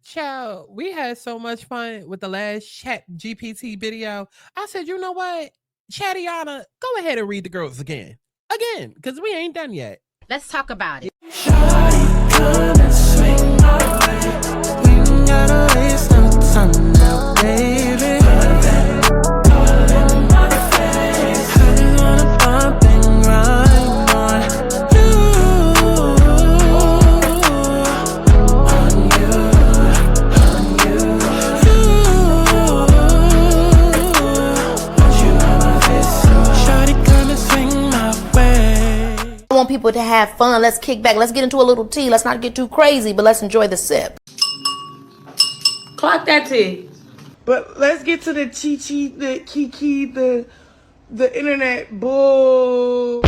Child, we had so much fun with the last Chat GPT video. I said, you know what? Chatiana, go ahead and read the girls again. Again, because we ain't done yet. Let's talk about it. Shawty, come and swing my way. We ain't gotta waste no time now, baby. Put that all in my face. I just wanna bump and grind on you. On you, on you. Want you on my face, so shawty, come and swing my way. I want people to have fun. Let's kick back. Let's get into a little tea. Let's not get too crazy, but let's enjoy the sip. Clock that tea. But let's get to the Chi-Chi, the Kiki, the internet bull.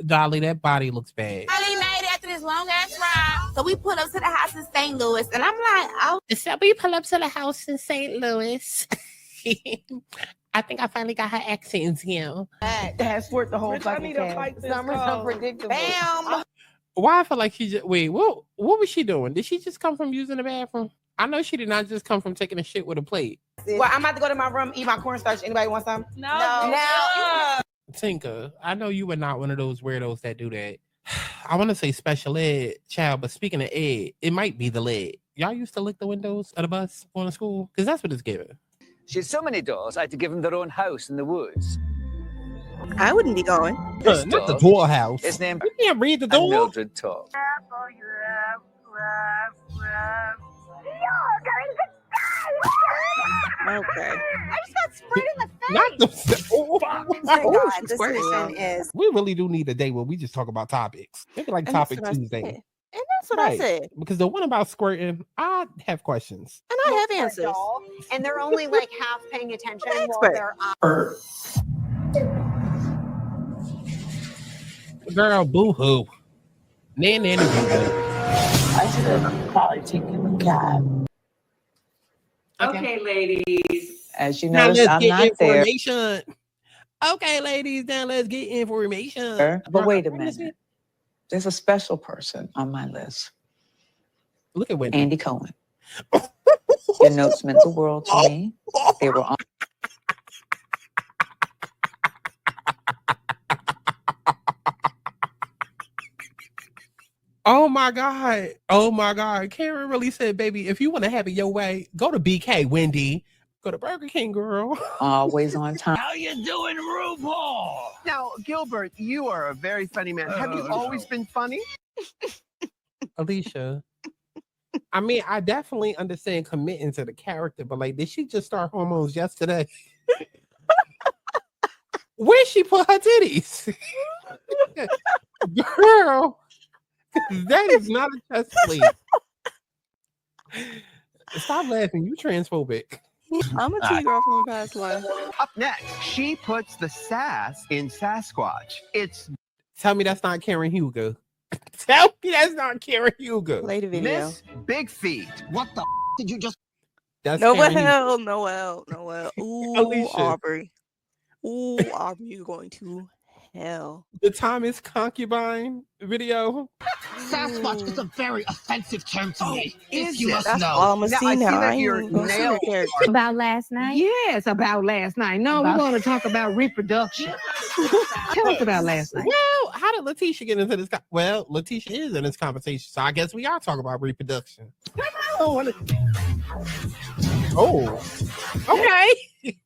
Dolly, that body looks bad. Finally made it after this long ass ride. So we pulled up to the house in St. Louis, and I'm like, oh. So we pull up to the house in St. Louis. I think I finally got her accents, That's worth the whole fucking cast. Summer's unpredictable. Bam. Why I feel like she just wait, what was she doing? Did she just come from using the bathroom? I know she did not just come from taking a shit with a plate. Well, I'm about to go to my room, eat my cornstarch. Anybody want some? No. Tinker, I know you were not one of those weirdos that do that. I want to say special ed, child, but speaking of ed, it might be the lead. Y'all used to lick the windows of the bus going to school? Because that's what it's giving. She had so many dogs, I had to give them their own house in the woods. I wouldn't be going. Not the door house. His name You can't read the and door. Mildred talk. Okay. I just got sprayed in the face. Not the Oh God, she's this squirting, mission y'all. is. We really do need a day where we just talk about topics. Maybe like And that's Topic what I Tuesday. said. And that's what I Right. said. Because the one about squirting, I have questions. And I have answers. And they're only like half paying attention I'm an while expert. they're Girl, boo-hoo. Nanny. I should have probably taken the cab. Okay, ladies. As you Now notice, let's I'm get not there. information. Okay, ladies, now let's get information. But wait a minute. There's a special person on my list. Look at Wendy. Andy Cohen. Your notes meant the world to me. They were on. Oh my God. Oh my God. Karen really said, baby, if you want to have it your way, go to BK, Wendy. Go to Burger King, girl. Always on time. How you doing, RuPaul? Now, Gilbert, you are a very funny man. Have you always been funny? Alicia. I mean, I definitely understand committing to the character, but like, did she just start hormones yesterday? Where she put her titties? Girl, that is not a chest plate. Stop laughing. You transphobic. I'm a T-girl from a past life. Up next, she puts the sass in Sasquatch. It's Tell me that's not Karen Hugo. Tell me that's not Karen Hugo. Play the video. Miss Big Feet. What the did you just? That's Karen Hugo. Noel. Ooh, Alicia. Aubrey. Ooh, Aubrey, you're going to hell. The Thomas Concubine video. Sasquatch is a very offensive term to me. Is You it? must That's know. all I'm gonna Now, see I see now. that I ain't your even gonna see nail the character. about last night. Yes, about last night. No, we're going to talk about reproduction. Tell us about last night. Well, how did Letitia get into this? Well, Letitia is in this conversation, so I guess we are talking about reproduction. Oh, okay.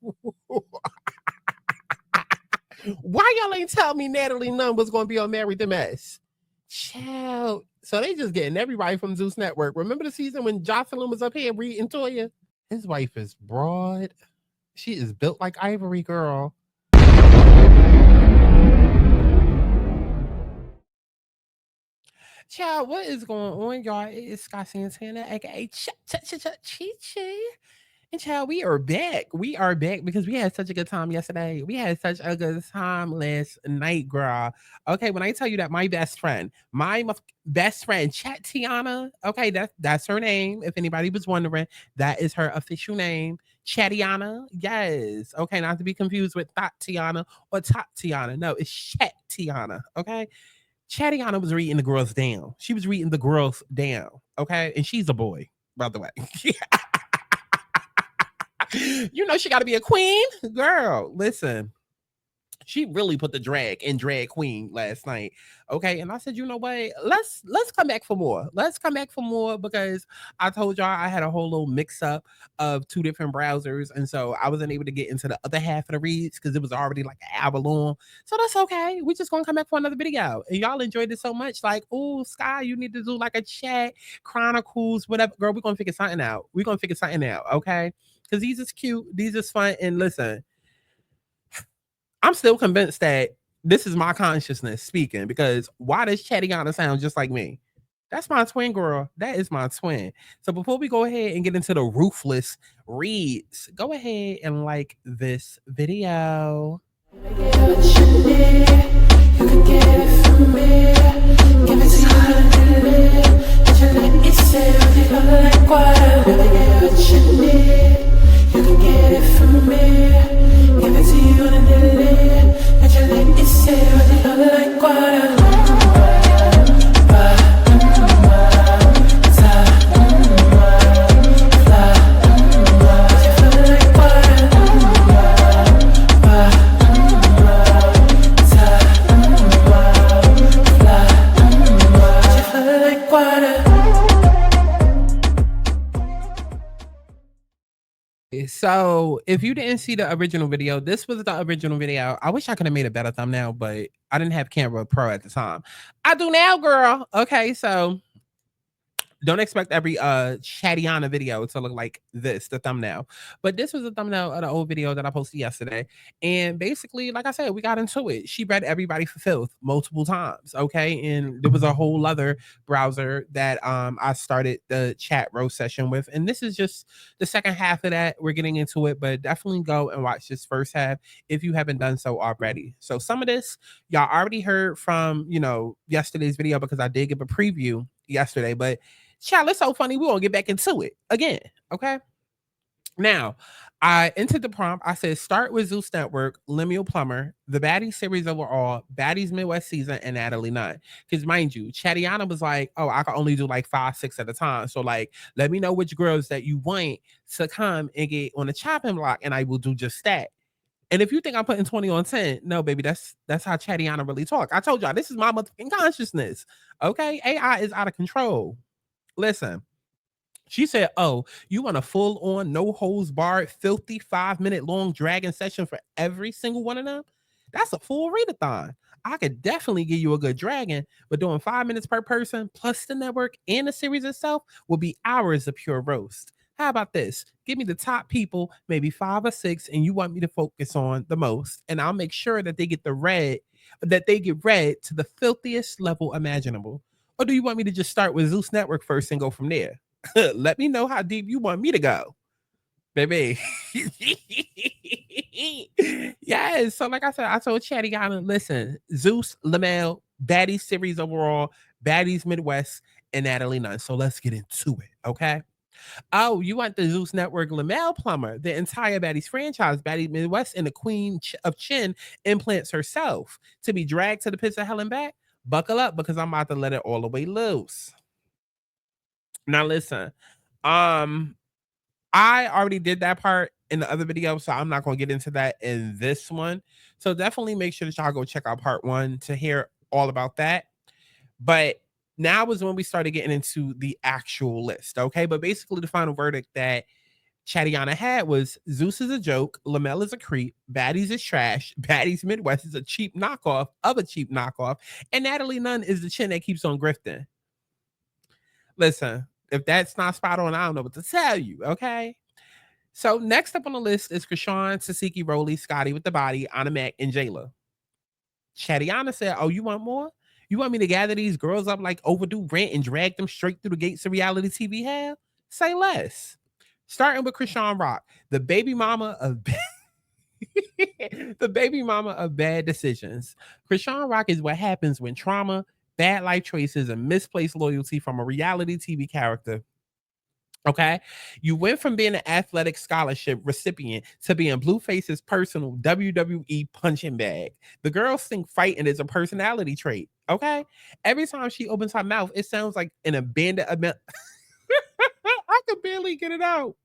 Why y'all ain't tell me Natalie Nunn was going to be on Married to Mess? Child. So they just getting everybody from Zeus Network. Remember the season when Jocelyn was up here reading Toya? His wife is broad. She is built like Ivory, girl. Child, what is going on, y'all? It's Scott Santana, aka Chi-Chi. And child, we are back. We are back because we had such a good time yesterday. We had such a good time last night, girl. Okay, when I tell you that my best friend, best friend, Chatiana, okay, that's her name. If anybody was wondering, that is her official name. Chatiana, yes. Okay, not to be confused with Tatiana or Tatiana. No, it's Chatiana, okay? Chatiana was reading the girls down. She was reading the girls down, okay? And she's a boy, by the way. You know she got to be a queen, girl. Listen, she really put the drag in drag queen last night. Okay, and I said, you know what? Let's come back for more. Let's come back for more because I told y'all I had a whole little mix up of 2 different browsers, and so I wasn't able to get into the other half of the reads because it was already like an hour long. So that's okay. We just gonna come back for another video, and y'all enjoyed it so much. Like, oh, Sky, you need to do like a chat chronicles, whatever. Girl, we're gonna figure something out. We're gonna figure something out. Okay. Because these is cute, these is fun, and listen, I'm still convinced that this is my consciousness speaking because why does Chatiana sound just like me? That's my twin, girl. That is my twin. So before we go ahead and get into the ruthless reads, go ahead and like this video. You can get it from me. Give it to you on a daily. Let your lady say what you love like water. So if you didn't see the original video, this was the original video. I wish I could have made a better thumbnail, but I didn't have Camera Pro at the time. I do now, girl. Okay, so don't expect every Chatiana video to look like this, the thumbnail. But this was a thumbnail of the old video that I posted yesterday. And basically, like I said, we got into it. She read Everybody for Filth multiple times. Okay. And there was a whole other browser that I started the chat roast session with. And this is just the second half of that. We're getting into it, but definitely go and watch this first half if you haven't done so already. So some of this y'all already heard from, you know, yesterday's video because I did give a preview yesterday, but child, it's so funny. We're gonna get back into it again. Okay. Now, I entered the prompt. I said, start with ZEUS Network, Lemuel Plummer, the Baddies series overall, Baddies Midwest season, and Natalie Nunn. Because mind you, Chatiana was like, oh, I can only do like 5, 6 at a time. So like, let me know which girls that you want to come and get on the chopping block, and I will do just that. And if you think I'm putting 20 on 10, no, baby, that's how Chatiana really talk. I told y'all, this is my motherfucking consciousness. Okay. AI is out of control. Listen, she said, oh, you want a full-on, no-holds barred, filthy 5-minute long dragon session for every single one of them? That's a full readathon. I could definitely give you a good dragon, but doing 5 minutes per person, plus the network and the series itself, will be hours of pure roast. How about this? Give me the top people, maybe 5 or 6, and you want me to focus on the most, and I'll make sure that they get read to the filthiest level imaginable. Or do you want me to just start with ZEUS Network first and go from there? Let me know how deep you want me to go, baby. Yes. So like I said, I told Chatiana, listen, ZEUS, Lemuel, Baddies series overall, Baddies Midwest, and Natalie Nunn. So let's get into it, okay? Oh, you want the ZEUS Network Lemuel Plummer, the entire Baddies franchise, Baddies Midwest, and the Queen of Chin implants herself to be dragged to the pits of hell and back? Buckle up because I'm about to let it all the way loose. Now listen, I already did that part in the other video, so I'm not going to get into that in this one. So definitely make sure that y'all go check out part 1 to hear all about that. But now is when we started getting into the actual list, okay? But basically the final verdict that Chatiana had was ZEUS is a joke, Lemuel is a creep, Baddies is trash, Baddies Midwest is a cheap knockoff of a cheap knockoff, and Natalie Nunn is the chin that keeps on grifting. Listen, if that's not spot on, I don't know what to tell you, okay? So next up on the list is Krishan, Tasiki, Rolly, Scotty with the body, Anna Mac, and Jayla. Chatiana said, oh, you want more? You want me to gather these girls up like overdue rent and drag them straight through the gates of reality TV hell? Say less. Starting with Krishan Rock, the baby mama of the baby mama of bad decisions. Krishan Rock is what happens when trauma, bad life choices, and misplaced loyalty from a reality TV character. Okay, you went from being an athletic scholarship recipient to being Blueface's personal WWE punching bag. The girls think fighting is a personality trait. Okay, every time she opens her mouth, it sounds like an abandoned. I could barely get it out.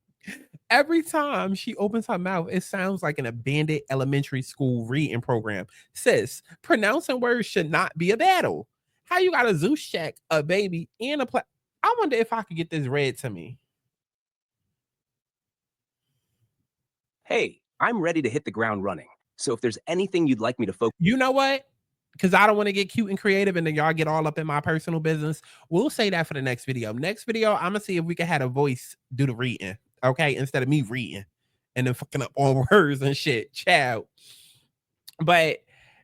Every time she opens her mouth, it sounds like an abandoned elementary school reading program. Sis, pronouncing words should not be a battle. How you got a ZEUS check, a baby, and a I wonder if I could get this read to me. Hey, I'm ready to hit the ground running. So if there's anything you'd like me to focus... You know what? Because I don't want to get cute and creative and then y'all get all up in my personal business. We'll say that for the next video. Next video, I'm going to see if we can have a voice do the reading. Okay? Instead of me reading and then fucking up all words and shit. Ciao. But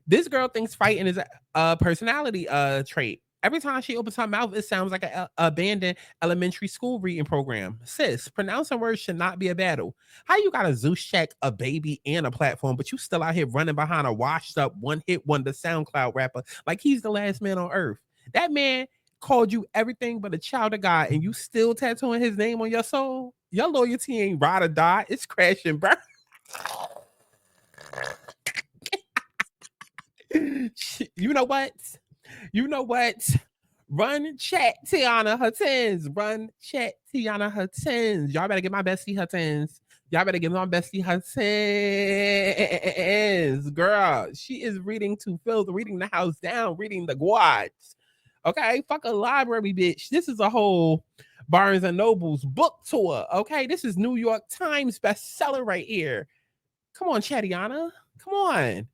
this girl thinks fighting is a personality trait. Every time she opens her mouth, it sounds like an abandoned elementary school reading program. Sis, pronouncing words should not be a battle. How you got a ZEUS check, a baby, and a platform, but you still out here running behind a washed up one-hit wonder SoundCloud rapper like he's the last man on earth? That man called you everything but a child of God, and you still tattooing his name on your soul? Your loyalty ain't ride or die. It's crash and burn. You know what? You know what? Run chat Tiana her tens. Run chat Tiana her tens. Y'all better get my bestie her tens. Y'all better get my bestie her tens. Girl, she is reading to Phil, reading the house down, reading the quads. Okay, fuck a library, bitch. This is a whole Barnes and Noble's book tour. Okay, this is New York Times bestseller right here. Come on, Chatiana. Come on.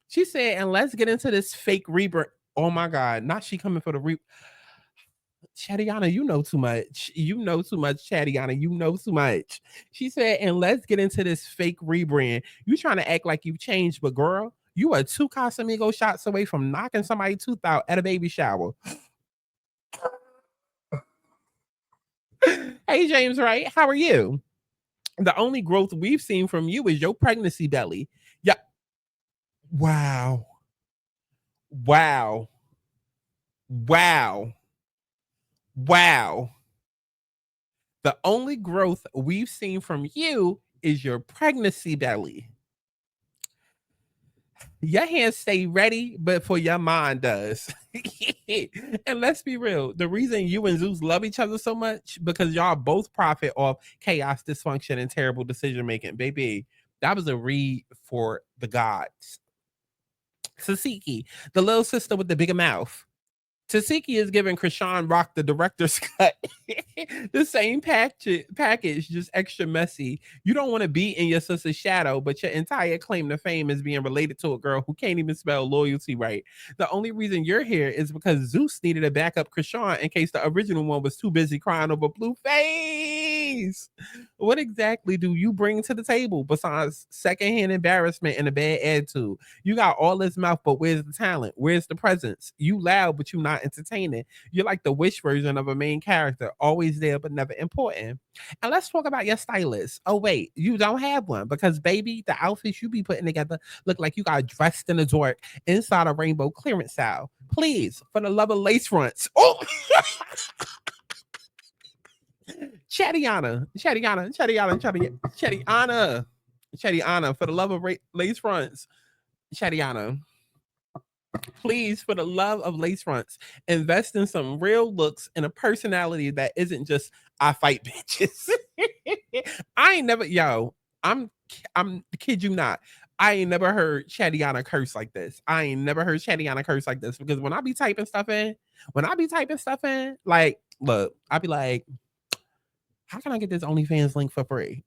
She said, and let's get into this fake rebrand. Oh my God, not she coming for the Chatiana, you know too much. You know too much, Chatiana. You know too much. She said, and let's get into this fake rebrand. You trying to act like you've changed, but girl, you are 2 Casamigo shots away from knocking somebody's tooth out at a baby shower. Hey, James Wright, how are you? The only growth we've seen from you is your pregnancy belly. Yeah. Wow. Wow. Wow. Wow. The only growth we've seen from you is your pregnancy belly. Your hands stay ready, but for your mind does. And let's be real. The reason you and ZEUS love each other so much because y'all both profit off chaos, dysfunction, and terrible decision making. Baby, that was a read for the gods. Sasiki, the little sister with the bigger mouth. Tasiki is giving Krishan Rock the director's cut. The same package, just extra messy. You don't want to be in your sister's shadow, but your entire claim to fame is being related to a girl who can't even spell loyalty right. The only reason you're here is because ZEUS needed to back up Krishan in case the original one was too busy crying over Blueface. What exactly do you bring to the table besides secondhand embarrassment and a bad attitude? You got all this mouth, but where's the talent? Where's the presence? You loud, but you not entertaining. You're like the Wish version of a main character, always there but never important. And let's talk about your stylist. Oh wait, you don't have one because baby, the outfits you be putting together look like you got dressed in a dork inside a rainbow clearance style. Please, for the love of lace fronts. Oh, Chatiana, for the love of lace fronts. Chatiana. Please, for the love of lace fronts, invest in some real looks and a personality that isn't just I fight bitches. I ain't never, I'm kid you not. I ain't never heard Chatiana curse like this. Because when I be typing stuff in, like, look, I be like, how can I get this OnlyFans link for free?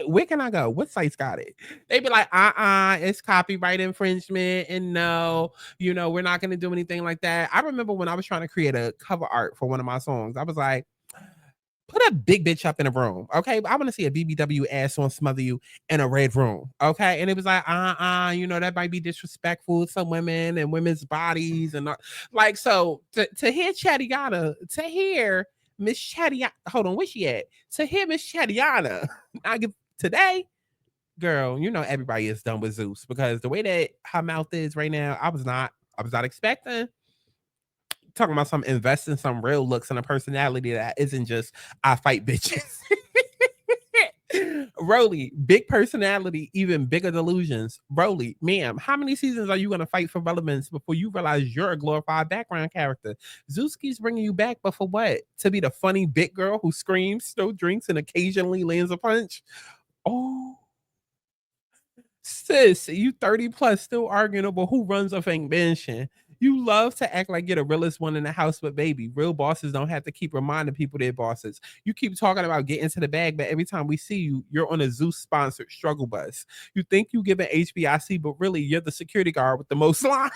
Where can I go? What sites got it? They be like, it's copyright infringement. And no, we're not going to do anything like that. I remember when I was trying to create a cover art for one of my songs, I was like, put a big bitch up in a room. Okay. I want to see a BBW ass on Smother You in a red room. Okay. And it was like, that might be disrespectful to women and women's bodies. And like, so to hear Chatiana, to hear Miss Chatiana. Hold on, where's she at? To hear Miss Chatiana. I give today, girl, you know everybody is done with Zeus because the way that her mouth is right now, I was not expecting. Talking about some investing some real looks and a personality that isn't just I fight bitches. Roly, big personality, even bigger delusions. Roly, ma'am, how many seasons are you going to fight for relevance before you realize you're a glorified background character? Zeus keeps bringing you back, but for what? To be the funny big girl who screams, throws drinks, and occasionally lands a punch? Oh, sis, you 30 plus still arguing over who runs a fake mansion. You love to act like you're the realest one in the house, but baby, real bosses don't have to keep reminding people they're bosses. You keep talking about getting to the bag, but every time we see you, you're on a Zeus-sponsored struggle bus. You think you give an HBIC, but really you're the security guard with the most line.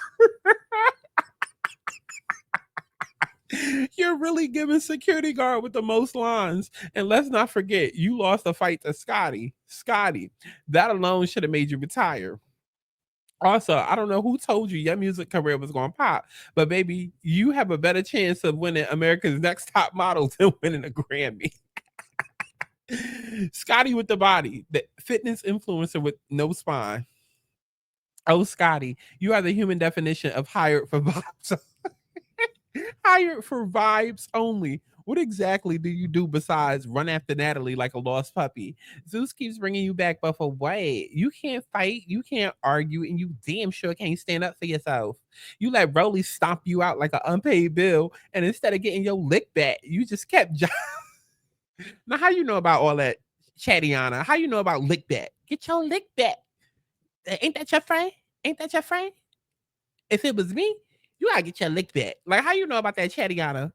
You're really giving security guard with the most lines. And let's not forget, you lost a fight to Scotty. That alone should have made you retire. Also, I don't know who told you your music career was going to pop, but baby, you have a better chance of winning America's Next Top Model than winning a Grammy. Scotty with the body, the fitness influencer with no spine. Oh, Scotty, you are the human definition of hired for vibes. Hired for vibes only. What exactly do you do besides run after Natalie like a lost puppy? Zeus keeps bringing you back, but for what? You can't fight, you can't argue, and you damn sure can't stand up for yourself. You let Rolly stomp you out like an unpaid bill, and instead of getting your lick back, you just kept. Now, how you know about all that, Chatiana? How you know about lick back? Get your lick back. Ain't that your friend? Ain't that your friend? If it was me, you gotta get your lick back. Like, how you know about that, Chatiana?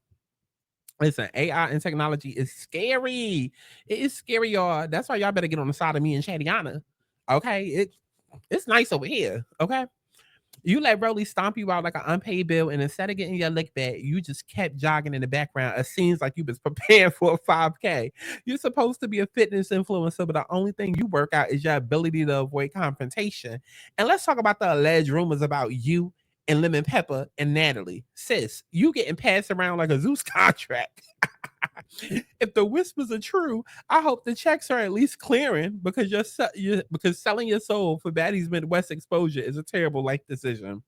Listen, AI and technology is scary. It is scary, y'all. That's why y'all better get on the side of me and Chatiana. Okay, it's nice over here. Okay, you let Broly stomp you out like an unpaid bill, and instead of getting your lick back, you just kept jogging in the background. It seems like you was preparing for a 5K. You're supposed to be a fitness influencer, but the only thing you work out is your ability to avoid confrontation. And let's talk about the alleged rumors about you and Lemon Pepper and Natalie. Sis, you getting passed around like a Zeus contract. If the whispers are true, I hope the checks are at least clearing because because selling your soul for Baddies Midwest exposure is a terrible life decision.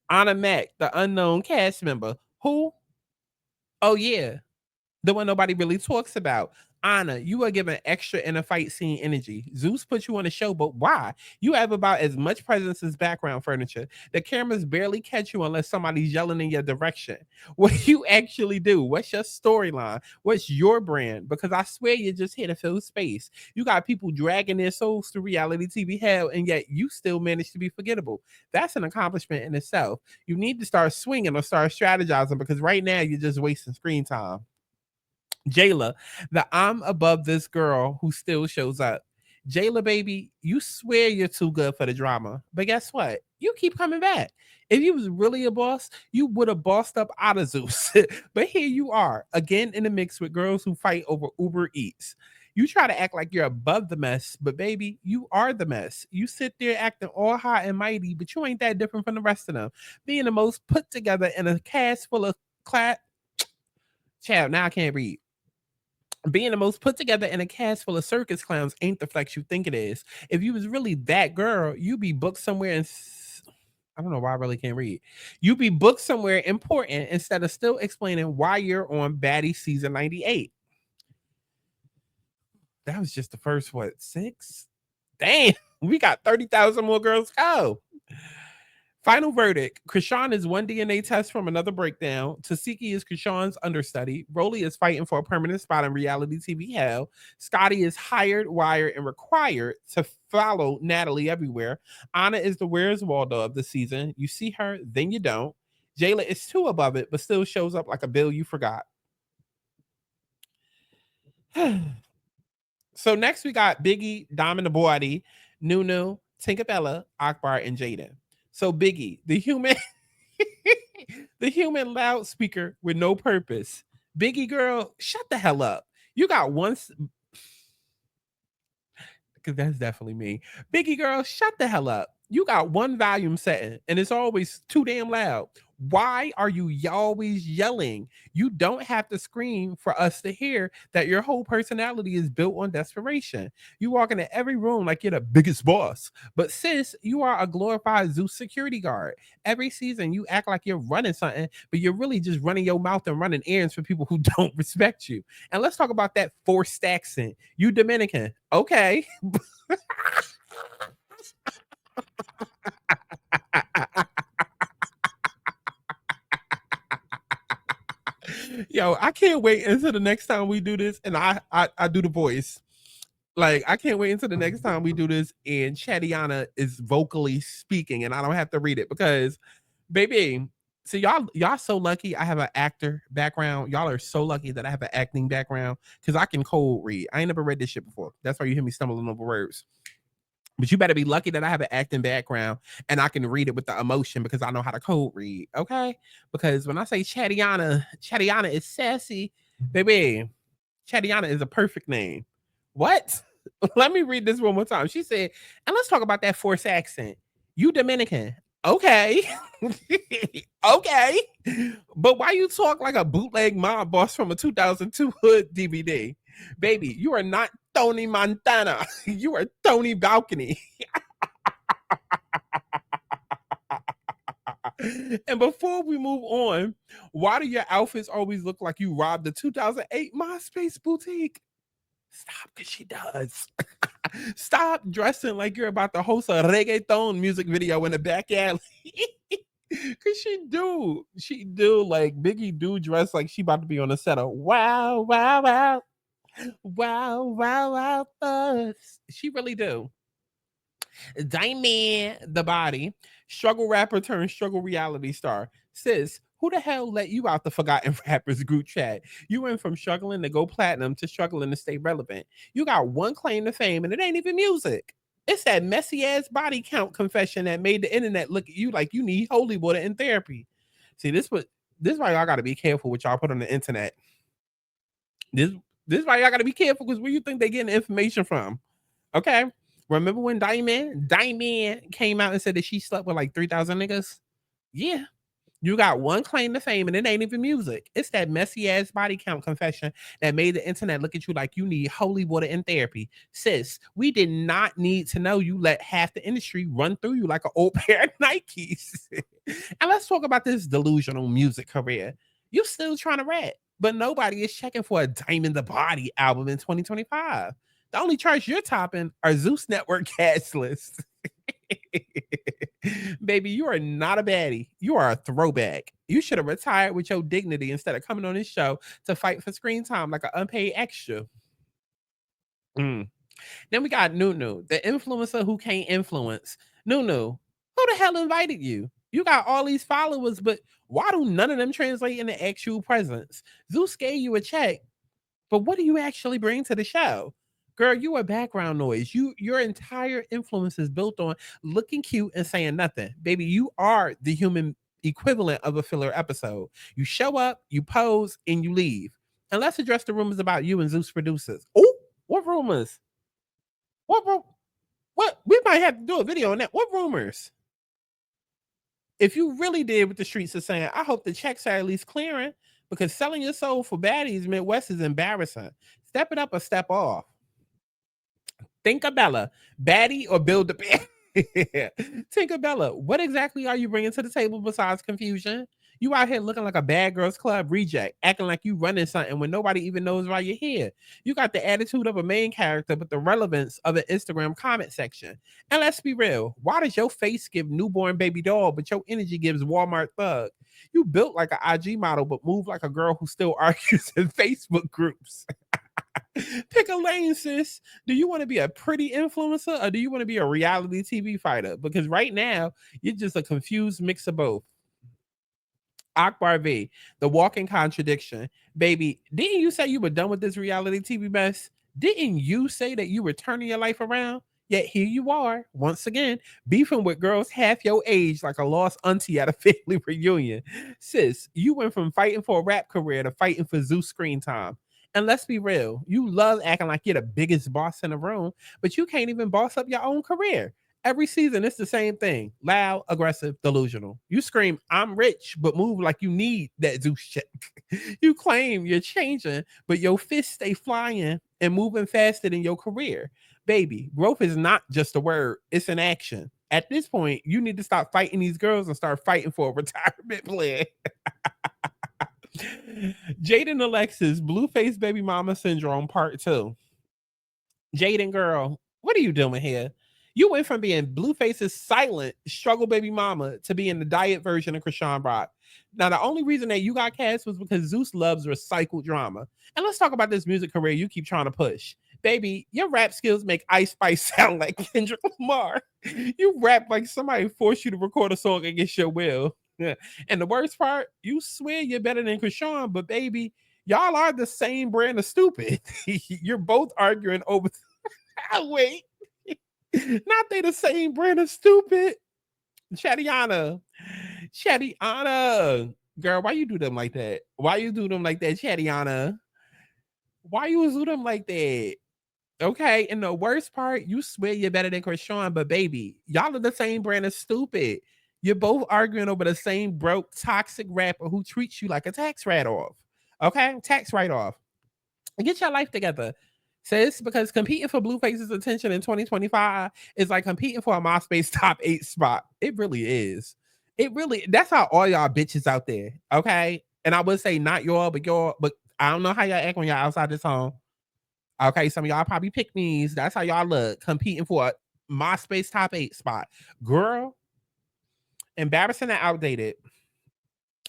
Anna Mack, the unknown cast member. Who? Oh yeah, the one nobody really talks about. Anna, you are given extra in a fight scene energy. Zeus put you on the show, but why? You have about as much presence as background furniture. The cameras barely catch you unless somebody's yelling in your direction. What do you actually do? What's your storyline? What's your brand? Because I swear you're just here to fill space. You got people dragging their souls through reality TV hell, and yet you still manage to be forgettable. That's an accomplishment in itself. You need to start swinging or start strategizing because right now you're just wasting screen time. Jayla, the I'm above this girl who still shows up. Jayla, baby, you swear you're too good for the drama. But guess what? You keep coming back. If you was really a boss, you would have bossed up out of Zeus. But here you are, again in the mix with girls who fight over Uber Eats. You try to act like you're above the mess, but baby, you are the mess. You sit there acting all high and mighty, but you ain't that different from the rest of them. Being the most put together in a cast full of Child, now I can't read. Being the most put together in a cast full of circus clowns ain't the flex you think it is. If you was really that girl, you'd be booked somewhere in I don't know why I really can't read. You'd be booked somewhere important instead of still explaining why you're on Baddie season 98. That was just the first, what, 6? Damn, we got 30,000 more girls to go. Final verdict. Krishan is one DNA test from another breakdown. Tasiki is Krishan's understudy. Rolly is fighting for a permanent spot in reality TV hell. Scotty is hired, wired, and required to follow Natalie everywhere. Anna is the Where's Waldo of the season. You see her, then you don't. Jayla is too above it, but still shows up like a bill you forgot. So next we got Biggie, Dom and the Boadi, Nunu, Tinkerbella, Akbar, and Jaden. So Biggie, the human loudspeaker with no purpose. Biggie girl, shut the hell up. You got one, because that's definitely me. Biggie girl, shut the hell up. You got one volume setting and it's always too damn loud. Why are you always yelling? You don't have to scream for us to hear that your whole personality is built on desperation. You walk into every room like you're the biggest boss. But sis, you are a glorified ZEUS security guard. Every season you act like you're running something, but you're really just running your mouth and running errands for people who don't respect you. And let's talk about that forced accent. You Dominican. Okay. Yo, I can't wait until the next time we do this and I do the voice. Like, I can't wait until the next time we do this and Chatiana is vocally speaking and I don't have to read it because, baby, so y'all so lucky I have an actor background. Y'all are so lucky that I have an acting background because I can cold read. I ain't never read this shit before. That's why you hear me stumbling over words. But you better be lucky that I have an acting background and I can read it with the emotion because I know how to code read, okay? Because when I say Chatiana is sassy, baby, Chatiana is a perfect name. What? Let me read this one more time. She said, and let's talk about that forced accent. You Dominican. Okay. Okay. But why you talk like a bootleg mob boss from a 2002 Hood DVD? Baby, you are not Tony Montana. You are Tony Balcony. And before we move on, why do your outfits always look like you robbed the 2008 MySpace boutique? Stop, because she does. Stop dressing like you're about to host a reggaeton music video in the back alley. Because she do. Like, Biggie do dress like she about to be on a set of Wow, Wow, Wow. Wow, wow, wow, buzz. She really do. Diamond the body. Struggle rapper turned struggle reality star. Sis, who the hell let you out the forgotten rappers group chat? You went from struggling to go platinum to struggling to stay relevant. You got one claim to fame and it ain't even music. It's that messy ass body count confession that made the internet look at you like you need holy water and therapy. See, this is why y'all gotta be careful what y'all put on the internet. This is why y'all gotta be careful because where you think they getting information from? Okay. Remember when Diamond came out and said that she slept with like 3,000 niggas? Yeah. You got one claim to fame and it ain't even music. It's that messy ass body count confession that made the internet look at you like you need holy water and therapy. Sis, we did not need to know you let half the industry run through you like an old pair of Nikes. And let's talk about this delusional music career. You still trying to rap, but nobody is checking for a Diamond the Body album in 2025. The only charts you're topping are ZEUS Network cast lists. Baby, you are not a baddie. You are a throwback. You should have retired with your dignity instead of coming on this show to fight for screen time like an unpaid extra. Then we got Nunu, the influencer who can't influence. Nunu, who the hell invited you? You got all these followers, but why do none of them translate into actual presence? ZEUS gave you a check, but what do you actually bring to the show? Girl, you are background noise. Your entire influence is built on looking cute and saying nothing. Baby, you are the human equivalent of a filler episode. You show up, you pose, and you leave. And let's address the rumors about you and ZEUS producers. Oh, what rumors? What? We might have to do a video on that. What rumors? If you really did what the streets are saying, I hope the checks are at least clearing because selling your soul for baddies Midwest is embarrassing. Step it up or step off. Tinkerbella, baddie or build a bear? Tinkerbella, what exactly are you bringing to the table besides confusion? You out here looking like a bad girls club reject, acting like you running something when nobody even knows why you're here. You got the attitude of a main character, but the relevance of an Instagram comment section. And let's be real, why does your face give newborn baby doll, but your energy gives Walmart thug? You built like an IG model, but move like a girl who still argues in Facebook groups. Pick a lane, sis. Do you want to be a pretty influencer or do you want to be a reality TV fighter? Because right now, you're just a confused mix of both. Akbar V, the walking contradiction. Baby, didn't you say you were done with this reality TV mess? Didn't you say that you were turning your life around? Yet here you are, once again, beefing with girls half your age like a lost auntie at a family reunion. Sis, you went from fighting for a rap career to fighting for ZEUS screen time. And let's be real, you love acting like you're the biggest boss in the room, but you can't even boss up your own career. Every season, it's the same thing. Loud, aggressive, delusional. You scream, I'm rich, but move like you need that Zeus check. You claim you're changing, but your fists stay flying and moving faster than your career. Baby, growth is not just a word, it's an action. At this point, you need to stop fighting these girls and start fighting for a retirement plan. Jaden Alexis, Blueface Baby Mama Syndrome, Part 2. Jaden, girl, what are you doing here? You went from being Blueface's silent struggle baby mama to being the diet version of Krishan Brock. Now, the only reason that you got cast was because Zeus loves recycled drama. And let's talk about this music career you keep trying to push. Baby, your rap skills make Ice Spice sound like Kendrick Lamar. You rap like somebody forced you to record a song against your will. And the worst part, you swear you're better than Krishan, but baby, y'all are the same brand of stupid. You're both arguing over... Wait. Not they the same brand of stupid. Chattiana. Girl, why you do them like that? Why you do them like that, Chattiana? Why you do them like that? Okay, and the worst part, you swear you're better than Krishan, but baby, y'all are the same brand of stupid. You're both arguing over the same broke, toxic rapper who treats you like a tax write-off. Okay? Tax write-off. Get your life together. Sis, because competing for Blueface's attention in 2025 is like competing for a MySpace top 8 spot. It really is. That's how all y'all bitches out there, okay? And I would say not y'all, but I don't know how y'all act when y'all outside this home. Okay, some of y'all probably pick me's. That's how y'all look, competing for a MySpace top 8 spot. Girl, embarrassing and outdated.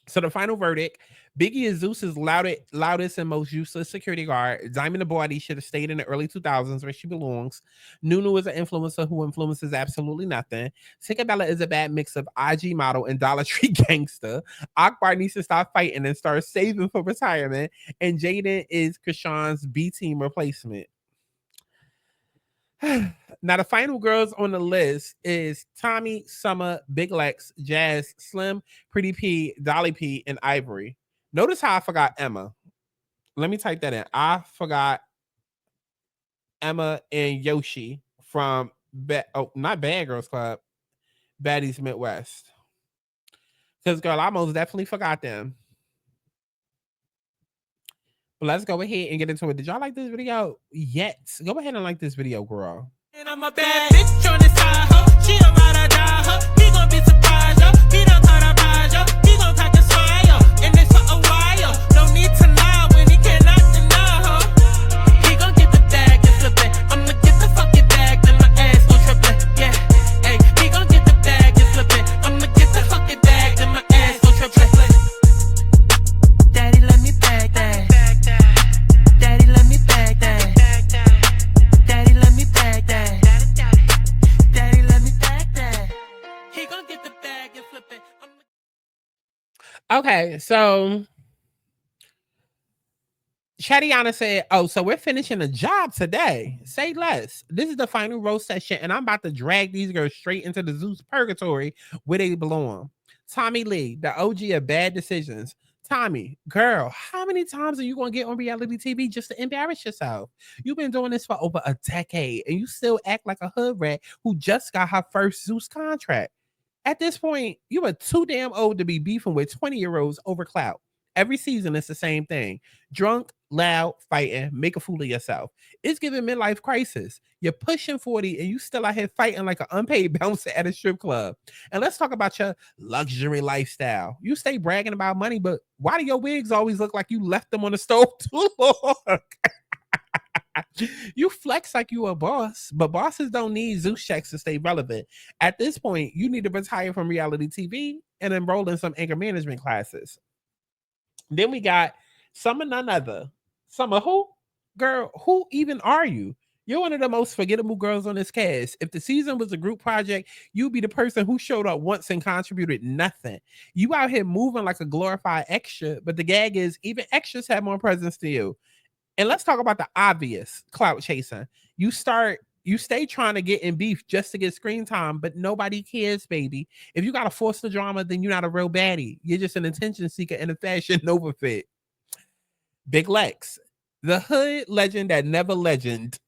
So the final verdict, Biggie is Zeus's loudest and most useless security guard. Diamond the Body should have stayed in the early 2000s where she belongs. Nunu is an influencer who influences absolutely nothing. Tinkerbella is a bad mix of IG model and Dollar Tree gangster. Akbar needs to stop fighting and start saving for retirement. And Jaden is Krishan's B-team replacement. Now, the final girls on the list is Tommy, Summer, Big Lex, Jazz, Slim, Pretty P, Dolly P, and Ivory. Notice how I forgot Emma. Let me type that in. I forgot Emma and Yoshi from not Bad Girls Club, Baddies Midwest. Because, girl, I most definitely forgot them. But let's go ahead and get into it. Did y'all like this video? Yes. Go ahead and like this video, girl. And I'm a bad bitch on the side, ho. She a ride or die, ho. He gon' be surprised, yo. He done caught a prize, yo. He gon' pack a smile, yo. And it's for a while. No need to lie when he cannot deny, ho. He gon' get the bag and flip it. I'ma get the fucking bag, then my ass gon' trip it. Yeah, hey. He gon' get the bag and flip it. I'ma get the fucking bag, then my ass gon' trip it. Daddy, let me bag that. Daddy, let me bag that. Daddy, let me bag that. Daddy, let me bag that. He gon' get the bag and flip it. Okay, so Chattiana said, oh, so we're finishing a job today. Say less. This is the final roast session, and I'm about to drag these girls straight into the Zeus purgatory where they belong. Tommy Lee, the OG of bad decisions. Tommy, girl, how many times are you going to get on reality TV just to embarrass yourself? You've been doing this for over a decade, and you still act like a hood rat who just got her first Zeus contract. At this point, you are too damn old to be beefing with 20-year-olds over clout. Every season, it's the same thing. Drunk, loud, fighting, make a fool of yourself. It's giving midlife crisis. You're pushing 40 and you still out here fighting like an unpaid bouncer at a strip club. And let's talk about your luxury lifestyle. You stay bragging about money, but why do your wigs always look like you left them on the stove too long? You flex like you a boss, but bosses don't need Zeus checks to stay relevant. At this point, you need to retire from reality TV and enroll in some anger management classes. Then we got Summer none other. Summer who? Girl, who even are you? You're one of the most forgettable girls on this cast. If the season was a group project, you'd be the person who showed up once and contributed nothing. You out here moving like a glorified extra, but the gag is even extras have more presence to you. And let's talk about the obvious clout chasing. You stay trying to get in beef just to get screen time, but nobody cares, baby. If you got to force the drama, then you're not a real baddie. You're just an attention seeker in a Fashion Nova fit. Big Lex, the hood legend that never legend.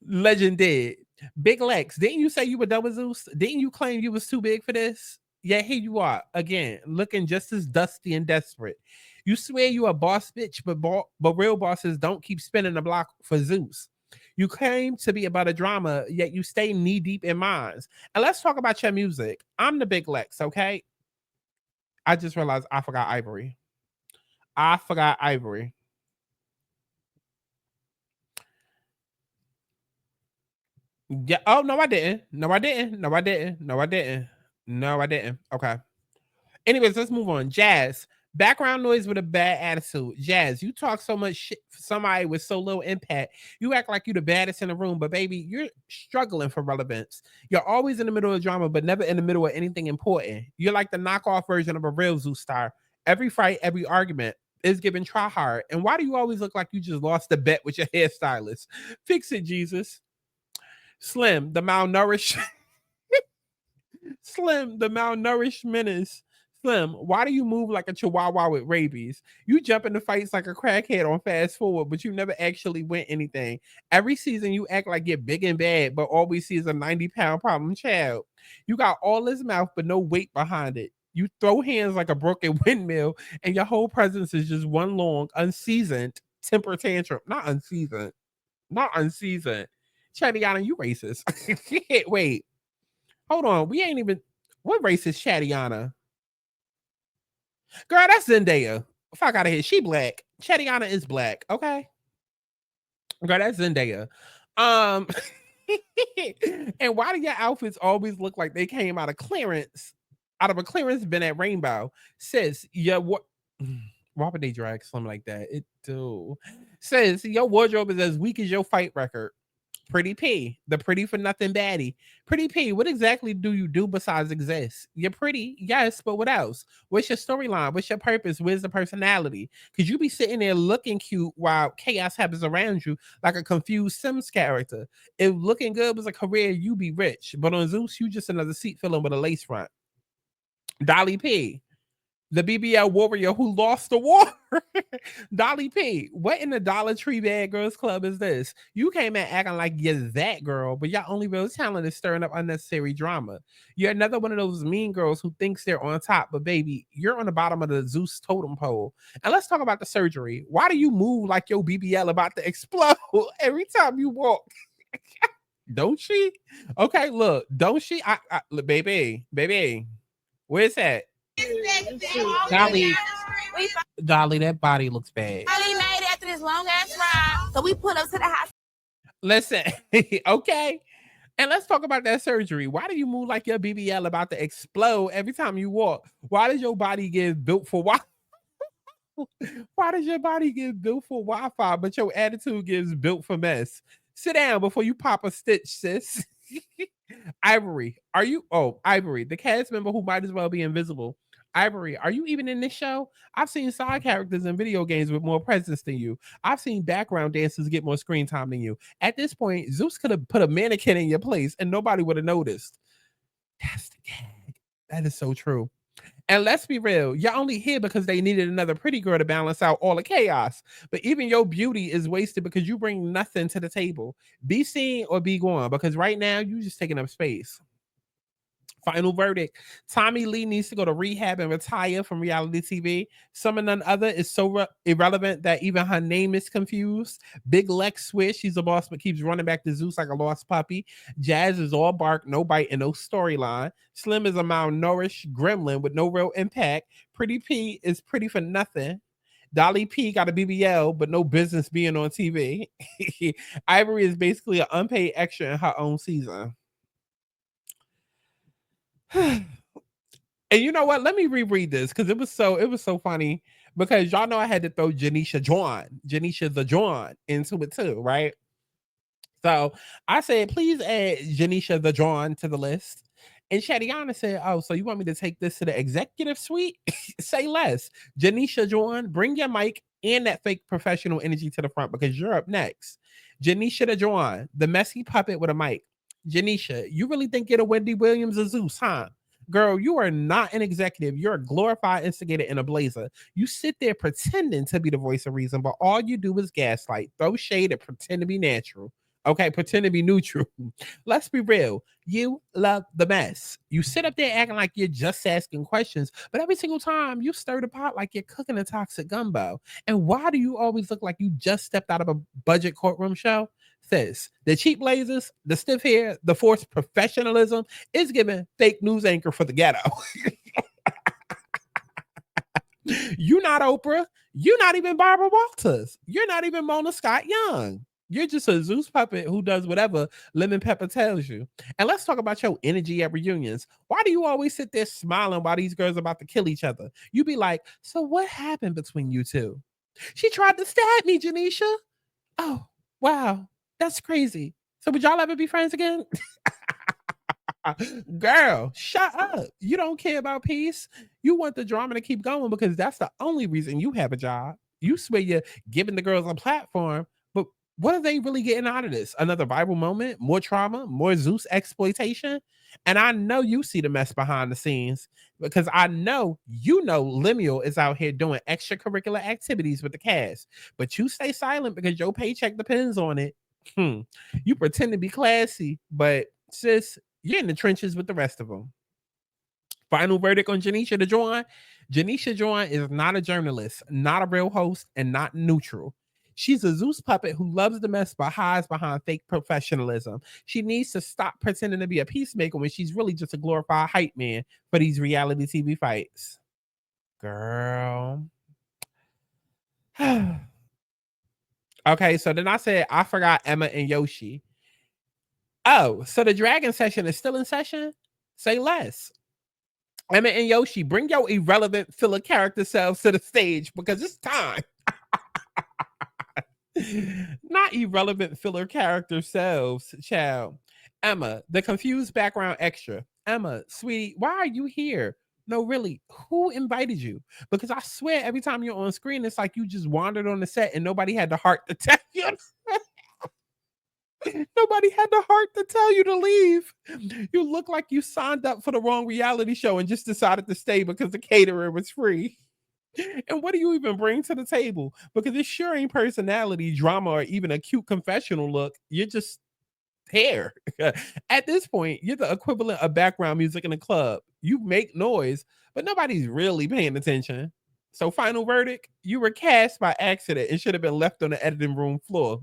Legend did. Big Lex, didn't you say you were done with Zeus? Didn't you claim you was too big for this? Yeah, here you are again, looking just as dusty and desperate. You swear you a boss bitch, but real bosses don't keep spinning the block for Zeus. You claim to be about a drama, yet you stay knee deep in mines. And let's talk about your music. I'm the Big Lex, okay? I just realized I forgot Ivory. I forgot Ivory. Yeah. Oh, no, I didn't. No, I didn't. No, I didn't. No, I didn't. No, I didn't. Okay. Anyways, let's move on. Jazz. Background noise with a bad attitude. Jazz, you talk so much shit for somebody with so little impact. You act like you the baddest in the room, but baby, you're struggling for relevance. You're always in the middle of drama, but never in the middle of anything important. You're like the knockoff version of a real Zeus star. Every fight, every argument is given try hard. And why do you always look like you just lost the bet with your hairstylist? Fix it, Jesus. Slim, the malnourished. Slim, the malnourished menace. Slim, why do you move like a chihuahua with rabies? You jump into fights like a crackhead on fast forward, but you never actually win anything. Every season you act like you're big and bad, but all we see is a 90-pound problem child. You got all this mouth, but no weight behind it. You throw hands like a broken windmill, and your whole presence is just one long, unseasoned temper tantrum. Not unseasoned. Not unseasoned. Chattiana, you racist. Wait. Hold on. We ain't even... What race is Chattiana? Girl, that's Zendaya. Fuck out of here. She black. Chattiana is black. Okay. Girl, that's Zendaya. And why do your outfits always look like they came out of clearance? Out of a clearance bin at Rainbow? Sis, yeah, what? Why would they drag something like that? It do. Says your wardrobe is as weak as your fight record. Pretty P, the pretty for nothing baddie. Pretty P, what exactly do you do besides exist? You're pretty, yes, but what else? What's your storyline? What's your purpose? Where's the personality? Because you be sitting there looking cute while chaos happens around you like a confused Sims character. If looking good was a career, you be rich. But on Zeus, you just another seat filling with a lace front. Dolly P, the BBL warrior who lost the war. Dolly P, what in the Dollar Tree Bad Girls Club is this? You came in acting like you're that girl, but your only real talent is stirring up unnecessary drama. You're another one of those mean girls who thinks they're on top, but baby, you're on the bottom of the Zeus totem pole. And let's talk about the surgery. Why do you move like your BBL about to explode every time you walk? Don't she? Okay, look, don't she? Look, baby, where's that? Dolly, that body looks bad. Dolly made it after this long ass ride, so we put up to the house. Listen, okay. And let's talk about that surgery. Why do you move like your BBL about to explode every time you walk? Why does your body get built for Why does your body get built for Wi-Fi, but your attitude gets built for mess? Sit down before you pop a stitch, sis. Ivory, are you? Oh, Ivory, the cast member who might as well be invisible. Ivory, are you even in this show? I've seen side characters in video games with more presence than you. I've seen background dancers get more screen time than you. At this point, Zeus could have put a mannequin in your place and nobody would have noticed. That's the gag. That is so true. And let's be real, you're only here because they needed another pretty girl to balance out all the chaos. But even your beauty is wasted because you bring nothing to the table. Be seen or be gone, because right now you're just taking up space. Final verdict. Tommy Lee needs to go to rehab and retire from reality TV. Some and none other is so irrelevant that even her name is confused. Big Lex swears she's a boss but keeps running back to Zeus like a lost puppy. Jazz is all bark, no bite, and no storyline. Slim is a malnourished gremlin with no real impact. Pretty P is pretty for nothing. Dolly P got a BBL but no business being on TV. Ivory is basically an unpaid extra in her own season. And you know what? Let me reread this because it was so funny, because y'all know I had to throw Janisha the John into it too, right? So I said, please add Janisha the John to the list. And Chattiana said, oh, so you want me to take this to the executive suite? Say less. Janisha John, bring your mic and that fake professional energy to the front because you're up next. Janisha the John, the messy puppet with a mic. Janisha, you really think you're the Wendy Williams of Zeus, huh? Girl, you are not an executive. You're a glorified instigator in a blazer. You sit there pretending to be the voice of reason, but all you do is gaslight, throw shade, and pretend to be natural. Okay, pretend to be neutral. Let's be real. You love the mess. You sit up there acting like you're just asking questions, but every single time you stir the pot like you're cooking a toxic gumbo. And why do you always look like you just stepped out of a budget courtroom show? Sis, the cheap blazers, the stiff hair, the forced professionalism is giving fake news anchor for the ghetto. You're not Oprah. You're not even Barbara Walters. You're not even Mona Scott Young. You're just a Zeus puppet who does whatever Lemon Pepper tells you. And let's talk about your energy at reunions. Why do you always sit there smiling while these girls are about to kill each other? You be like, so what happened between you two? She tried to stab me, Janisha. Oh, wow. That's crazy. So would y'all ever be friends again? Girl, shut up. You don't care about peace. You want the drama to keep going because that's the only reason you have a job. You swear you're giving the girls a platform, but what are they really getting out of this? Another viral moment, more trauma, more Zeus exploitation? And I know you see the mess behind the scenes because I know Lemuel is out here doing extracurricular activities with the cast, but you stay silent because your paycheck depends on it. You pretend to be classy, but sis, you're in the trenches with the rest of them. Final verdict on Janisha DeJoy. Janisha DeJoy is not a journalist, not a real host, and not neutral. She's a Zeus puppet who loves the mess but hides behind fake professionalism. She needs to stop pretending to be a peacemaker when she's really just a glorified hype man for these reality TV fights. Girl. Okay, so then I said I forgot Emma and Yoshi. Oh, so the dragon session is still in session? Say less. Emma and Yoshi, bring your irrelevant filler character selves to the stage because it's time. Not irrelevant filler character selves, child. Emma, the confused background extra. Emma, sweetie, why are you here? No, really, who invited you? Because I swear every time you're on screen, it's like you just wandered on the set and nobody had the heart to tell you. Nobody had the heart to tell you to leave. You look like you signed up for the wrong reality show and just decided to stay because the caterer was free. And what do you even bring to the table? Because it sure ain't personality, drama, or even a cute confessional look. You're just hair. At this point, you're the equivalent of background music in a club. You make noise, but nobody's really paying attention. So final verdict, you were cast by accident and should have been left on the editing room floor.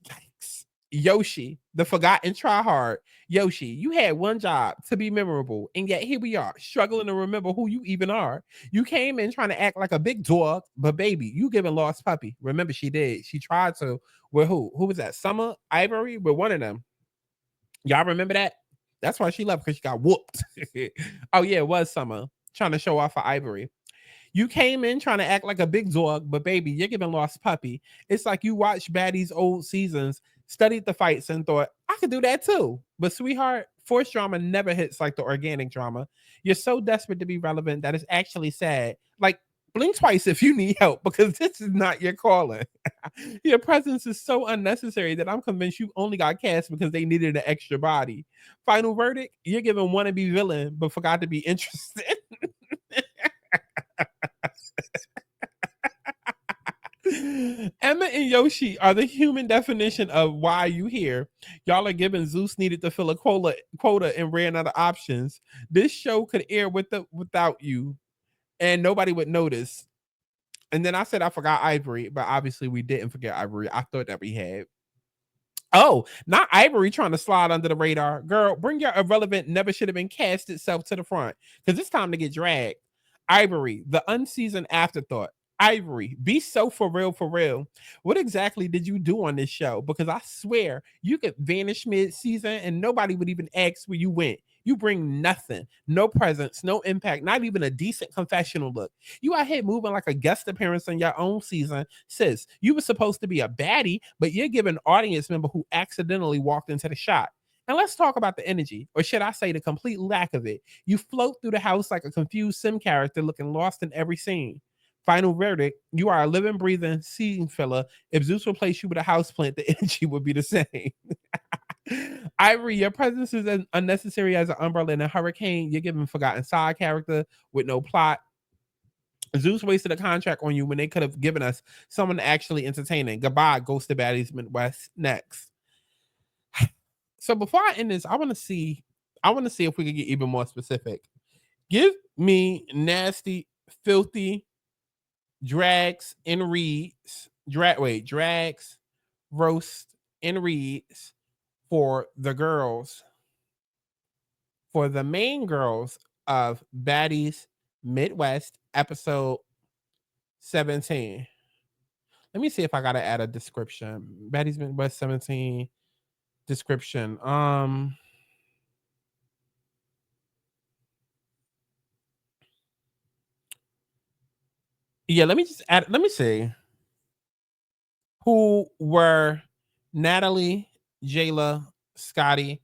Yikes. Yoshi, the forgotten tryhard. Yoshi, you had one job, to be memorable, and yet here we are, struggling to remember who you even are. You came in trying to act like a big dog, but baby, you giving lost puppy. Remember, she did. She tried to. With who? Who was that? Summer? Ivory? With one of them. Y'all remember that? That's why she left, because she got whooped. Oh yeah, it was Summer, trying to show off for Ivory. You came in trying to act like a big dog, but baby, you're giving lost puppy. It's like you watched Baddie's old seasons, studied the fights, and thought, I could do that too. But sweetheart, forced drama never hits like the organic drama. You're so desperate to be relevant that it's actually sad. Like, blink twice if you need help, because this is not your calling. Your presence is so unnecessary that I'm convinced you only got cast because they needed an extra body. Final verdict, you're giving wannabe villain, but forgot to be interested. Emma and Yoshi are the human definition of why you here. Y'all are giving Zeus needed to fill a quota and ran out of options. This show could air without you, and nobody would notice. And then I said I forgot Ivory, but obviously we didn't forget Ivory. I thought that we had. Oh, not Ivory trying to slide under the radar. Girl, bring your irrelevant, never should have been cast itself to the front, because it's time to get dragged. Ivory, the unseasoned afterthought. Ivory, be so for real, for real. What exactly did you do on this show? Because I swear you could vanish mid-season and nobody would even ask where you went. You bring nothing, no presence, no impact, not even a decent confessional look. You out here moving like a guest appearance on your own season. Sis, you were supposed to be a baddie, but you're giving an audience member who accidentally walked into the shot. And let's talk about the energy, or should I say the complete lack of it. You float through the house like a confused sim character looking lost in every scene. Final verdict, you are a living, breathing scene filler. If Zeus replaced you with a houseplant, the energy would be the same. Ivory, your presence is as unnecessary as an umbrella in a hurricane. You're giving forgotten side character with no plot. Zeus wasted a contract on you when they could have given us someone actually entertaining. Goodbye, Ghost of Baddies Midwest. Next. So before I end this, I want to see if we can get even more specific. Give me nasty, filthy drags and reads. Drags, roast, and reads for the girls, for the main girls of Baddies Midwest episode 17. Let me see if I gotta add a description. Baddies Midwest 17 description. Yeah, let me see. Who were Natalie, Jayla, Scotty,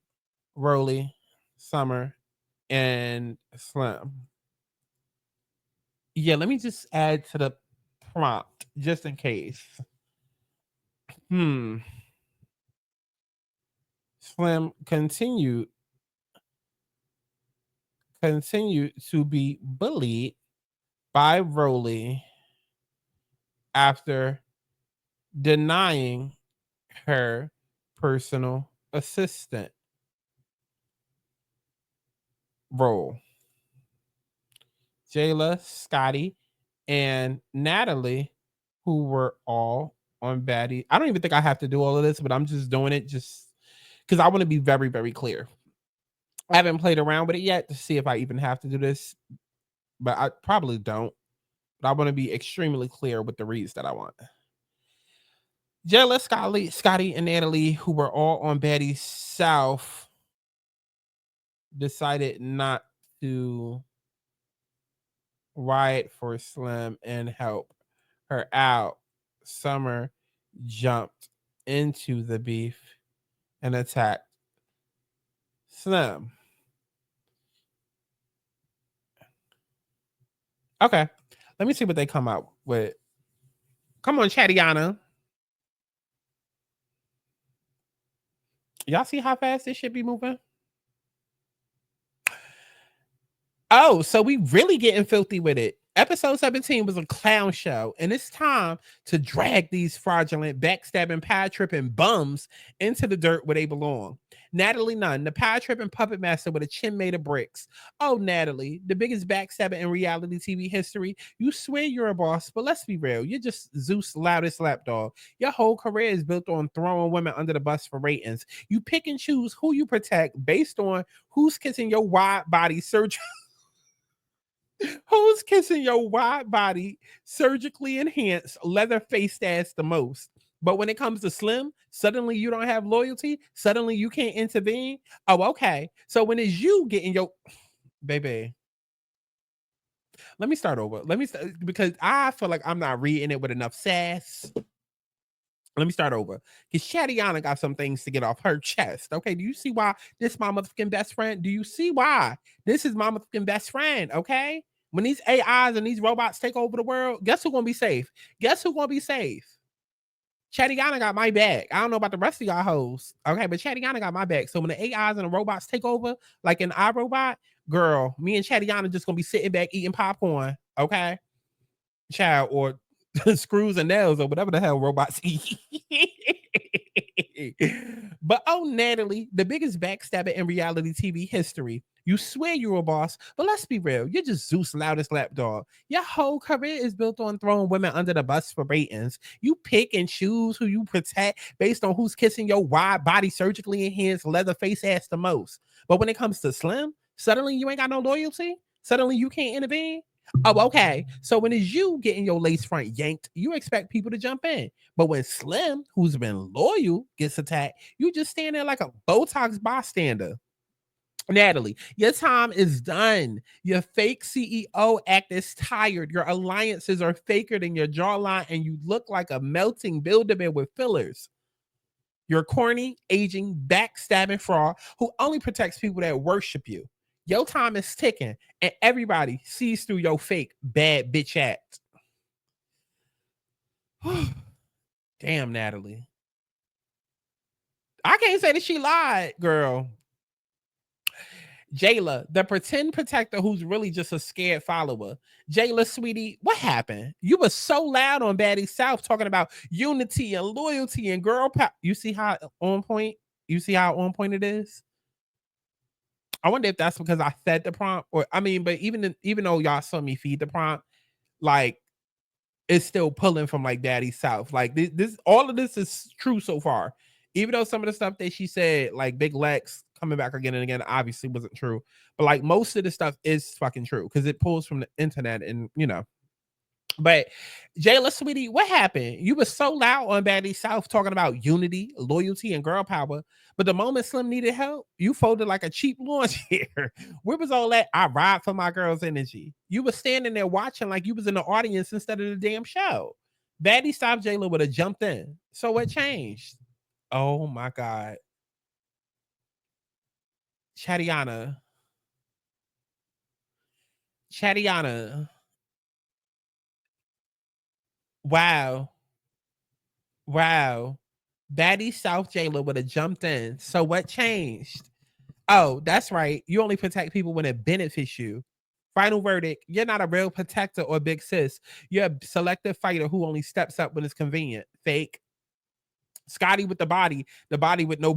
Rolly, Summer, and Slim. Yeah, let me just add to the prompt just in case. Slim continued to be bullied by Rolly after denying her personal assistant role. Jayla, Scotty, and Natalie, who were all on Baddie. I don't even think I have to do all of this, but I'm just doing it just because I want to be very, very clear. I haven't played around with it yet to see if I even have to do this, but I probably don't. But I want to be extremely clear with the reads that I want. Jayla, Scotty, and Natalie, who were all on Baddie South, decided not to ride for Slim and help her out. Summer jumped into the beef and attacked Slim. Okay, let me see what they come out with. Come on, Chatiana. Y'all see how fast this should be moving? Oh, so we really getting filthy with it. Episode 17 was a clown show, and it's time to drag these fraudulent, backstabbing, pie-tripping bums into the dirt where they belong. Natalie Nunn, the pie-tripping puppet master with a chin made of bricks. Oh, Natalie, the biggest backstabber in reality TV history. You swear you're a boss, but let's be real. You're just Zeus' loudest lapdog. Your whole career is built on throwing women under the bus for ratings. You pick and choose who you protect based on who's kissing your wide body surgery. Who's kissing your wide body, surgically enhanced, leather faced ass the most? But when it comes to Slim, suddenly you don't have loyalty. Suddenly you can't intervene. Oh, okay. So when it's you getting your baby. Let me start over. Because I feel like I'm not reading it with enough sass. Let me start over. Because Chatiana got some things to get off her chest. Okay. Do you see why this is my motherfucking best friend? Do you see why this is my motherfucking best friend? Okay. When these AIs and these robots take over the world, guess who's gonna be safe? Guess who's gonna be safe? Chatiana got my back. I don't know about the rest of y'all hoes. Okay, but Chatiana got my back. So when the AIs and the robots take over, like an iRobot, girl, me and Chatiana just gonna be sitting back eating popcorn. Okay. Child, or screws and nails or whatever the hell robots eat. But oh, Natalie, the biggest backstabber in reality TV history. You swear you're a boss, but let's be real. You're just Zeus' loudest lapdog. Your whole career is built on throwing women under the bus for ratings. You pick and choose who you protect based on who's kissing your wide body, surgically enhanced, leather face ass the most. But when it comes to Slim, suddenly you ain't got no loyalty. Suddenly you can't intervene. Oh, okay. So when it's you getting your lace front yanked, you expect people to jump in. But when Slim, who's been loyal, gets attacked, you just stand there like a Botox bystander. Natalie, your time is done. Your fake CEO act is tired. Your alliances are faker than your jawline, and you look like a melting Build-A-Bear with fillers. You're corny, aging, backstabbing fraud who only protects people that worship you. Your time is ticking, and everybody sees through your fake bad bitch act. Damn, Natalie. I can't say that she lied, girl. Jayla, the pretend protector who's really just a scared follower. Jayla, sweetie, what happened? You were so loud on Baddie South talking about unity and loyalty and girl power. You see how on point? You see how on point it is? I wonder if that's because I fed the prompt, or I mean, but even though y'all saw me feed the prompt, like it's still pulling from like Daddy South. Like this all of this is true so far. Even though some of the stuff that she said, like Big Lex coming back again and again, obviously wasn't true. But like most of the stuff is fucking true because it pulls from the internet and you know. But Jayla, sweetie, what happened? You were so loud on Baddie South talking about unity, loyalty, and girl power. But the moment Slim needed help, you folded like a cheap lawn chair. Where was all that? I ride for my girls energy. You were standing there watching like you was in the audience instead of the damn show. Baddie South Jayla would have jumped in. So what changed? Oh my God. Chatiana. Wow. Baddie South Jayla would have jumped in. So what changed? Oh, that's right. You only protect people when it benefits you. Final verdict, you're not a real protector or big sis. You're a selective fighter who only steps up when it's convenient. Fake. Scotty with the body with no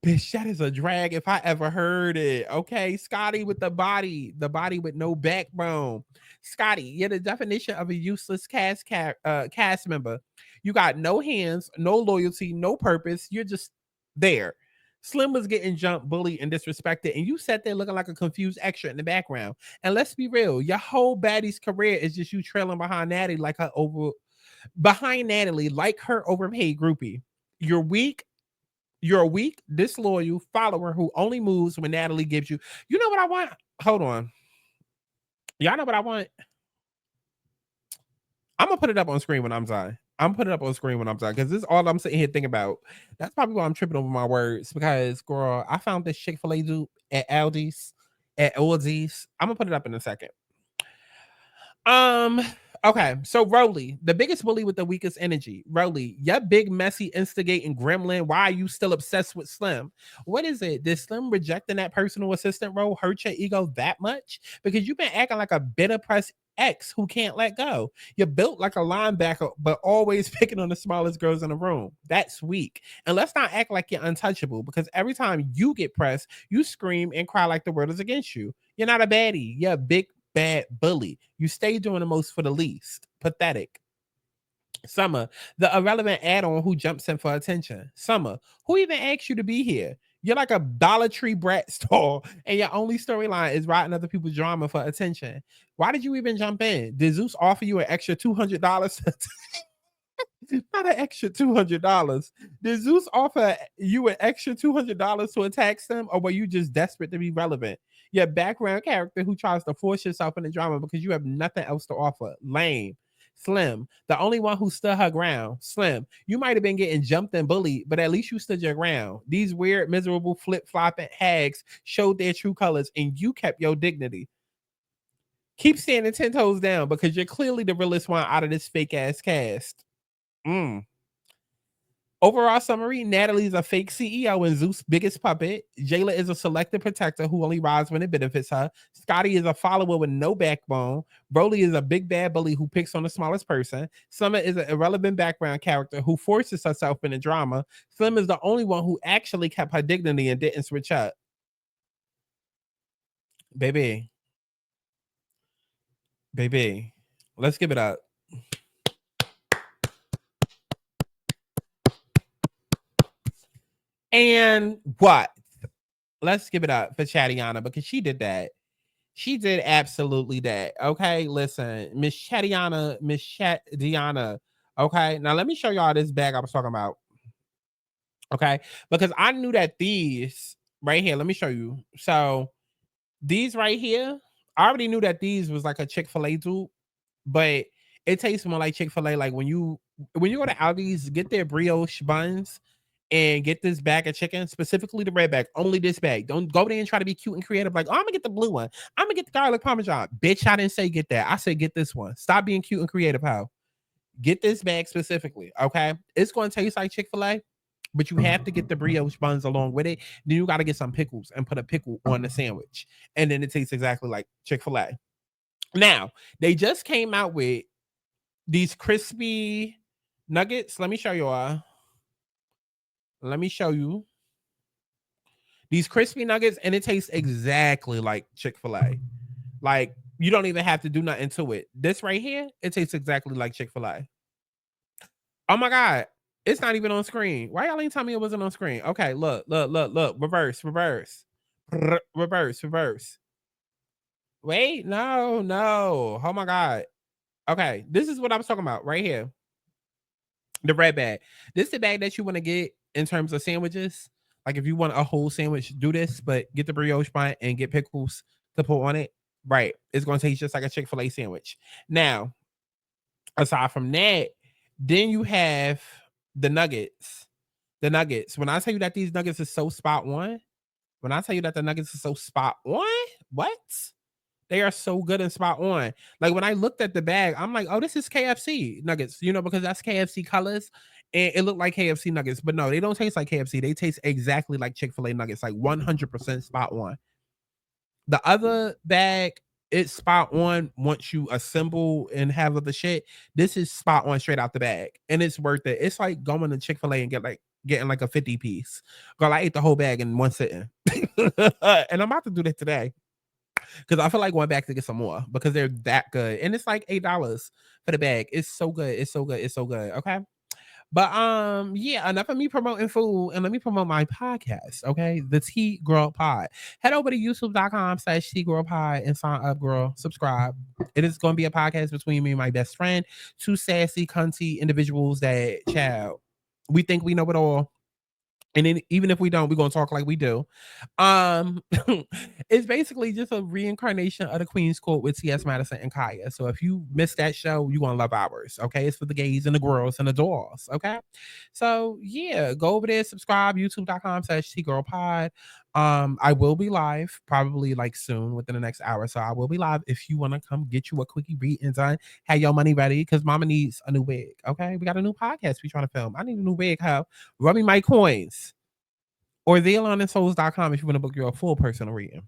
bitch, that is a drag if I ever heard it. Okay, Scotty with the body with no backbone. Scotty, you're the definition of a useless cast member. You got no hands, no loyalty, no purpose. You're just there. Slim was getting jumped, bullied, and disrespected, and you sat there looking like a confused extra in the background. And let's be real, your whole Baddie's career is just you trailing behind Natalie like her overpaid groupie. You're weak. You're a weak, disloyal follower who only moves when Natalie gives you. You know what I want? Hold on. Y'all know what I want? I'm gonna put it up on screen when I'm done. I'm putting it up on screen when I'm done because this is all I'm sitting here thinking about. That's probably why I'm tripping over my words because, girl, I found this Chick-fil-A dude at Aldi's. I'm gonna put it up in a second. Okay, so Rolly, the biggest bully with the weakest energy. Rolly, your big, messy, instigating gremlin. Why are you still obsessed with Slim? What is it? Did Slim rejecting that personal assistant role hurt your ego that much? Because you've been acting like a bitter press ex who can't let go. You're built like a linebacker, but always picking on the smallest girls in the room. That's weak. And let's not act like you're untouchable because every time you get pressed, you scream and cry like the world is against you. You're not a baddie. You're a big, bad bully. You stay doing the most for the least. Pathetic. Summer, the irrelevant add-on who jumps in for attention. Summer, who even asked you to be here? You're like a Dollar Tree brat store, and your only storyline is writing other people's drama for attention. Why did you even jump in? Did Zeus offer you an extra $200? Not an extra $200. Did Zeus offer you an extra $200 to attack them, or were you just desperate to be relevant? Your background character who tries to force yourself in the drama because you have nothing else to offer. Lame. Slim, the only one who stood her ground. Slim, you might have been getting jumped and bullied, but at least you stood your ground. These weird, miserable, flip-flopping hags showed their true colors, and you kept your dignity. Keep standing 10 toes down because you're clearly the realest one out of this fake-ass cast. Overall summary, Natalie's a fake CEO and Zeus' biggest puppet. Jayla is a selective protector who only rides when it benefits her. Scotty is a follower with no backbone. Broly is a big bad bully who picks on the smallest person. Summer is an irrelevant background character who forces herself in the drama. Slim is the only one who actually kept her dignity and didn't switch up. Baby, let's give it up. And what? Let's give it up for Chatiana because she did that. She did absolutely that. Okay, listen, Miss Chatiana. Okay, now let me show y'all this bag I was talking about. Okay, because I knew that these right here, let me show you. So these right here, I already knew that these was like a Chick-fil-A dupe, but it tastes more like Chick-fil-A. Like when you go to Aldi's, get their brioche buns and get this bag of chicken, specifically the red bag, only this bag. Don't go there and try to be cute and creative. Like, oh, I'm gonna get the blue one. I'm gonna get the garlic parmesan. Bitch, I didn't say get that. I said get this one. Stop being cute and creative, how? Get this bag specifically, okay? It's gonna taste like Chick-fil-A, but you have to get the brioche buns along with it. Then you gotta get some pickles and put a pickle on the sandwich. And then it tastes exactly like Chick-fil-A. Now, they just came out with these crispy nuggets. Let me show you all. Let me show you these crispy nuggets, and it tastes exactly like Chick-fil-A. Like, you don't even have to do nothing to it. This right here, it tastes exactly like Chick-fil-A. Oh my God. It's not even on screen. Why y'all ain't tell me it wasn't on screen? Okay, look. Reverse. Wait, no. Oh my God. Okay, this is what I'm talking about right here. The red bag. This is the bag that you want to get in terms of sandwiches. Like if you want a whole sandwich, do this, but get the brioche bun and get pickles to put on it. Right. It's going to taste just like a Chick-fil-A sandwich. Now, aside from that, then you have the nuggets. The nuggets. When I tell you that these nuggets are so spot on, what? They are so good and spot on. Like when I looked at the bag, I'm like, oh, this is KFC nuggets, because that's KFC colors. And it looked like KFC nuggets, but no, they don't taste like KFC. They taste exactly like Chick-fil-A nuggets, like 100% spot on. The other bag, it's spot on once you assemble and have other shit. This is spot on straight out the bag, and it's worth it. It's like going to Chick-fil-A and getting like a 50 piece. Girl, I ate the whole bag in one sitting, and I'm about to do that today because I feel like going back to get some more because they're that good, and it's like $8 for the bag. It's so good. Okay. But yeah, enough of me promoting food, and let me promote my podcast, okay? The Tea Girl Pod. Head over to youtube.com/Tea Girl Pod and sign up, girl. Subscribe. It is going to be a podcast between me and my best friend, two sassy, cunty individuals that, child, we think we know it all. And then even if we don't, we're gonna talk like we do. It's basically just a reincarnation of the Queen's Court with T.S. Madison and Kaya. So if you missed that show, you're gonna love ours. Okay, it's for the gays and the girls and the dolls. Okay, so yeah, go over there, subscribe, youtube.com/TGirlPod. I will be live probably like soon within the next hour. So I will be live if you want to come get you a quickie read and done. Have your money ready because mama needs a new wig. Okay, we got a new podcast we trying to film. I need a new wig. How? Rub me my coins. Or thealonandsouls.com if you want to book your full personal reading.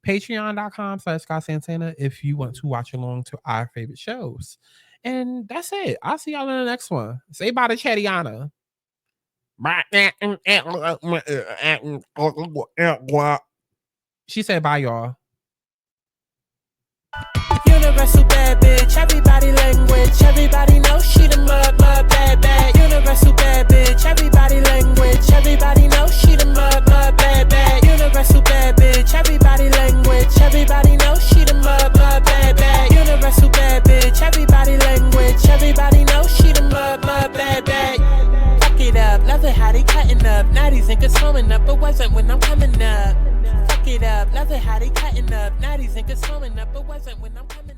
Patreon.com/Santana if you want to watch along to our favorite shows. And that's it. I'll see y'all in the next one. Say bye to Chatiana. She said bye, y'all. Universal bad bitch, everybody language, everybody knows she the mud bad bad. Universal bad bitch, everybody language, everybody knows she the mud bad bad. Universal bad bitch, everybody language, everybody knows she the mud bad bad. Universal bad bitch, everybody language, everybody knows she the mud bad bad. Fuck it up, love it how they cutting up. Now these niggas swimming up, but wasn't when I'm coming up. Fuck it up, love it how they cutting up. Now these niggas swimming up, but wasn't when I'm coming up.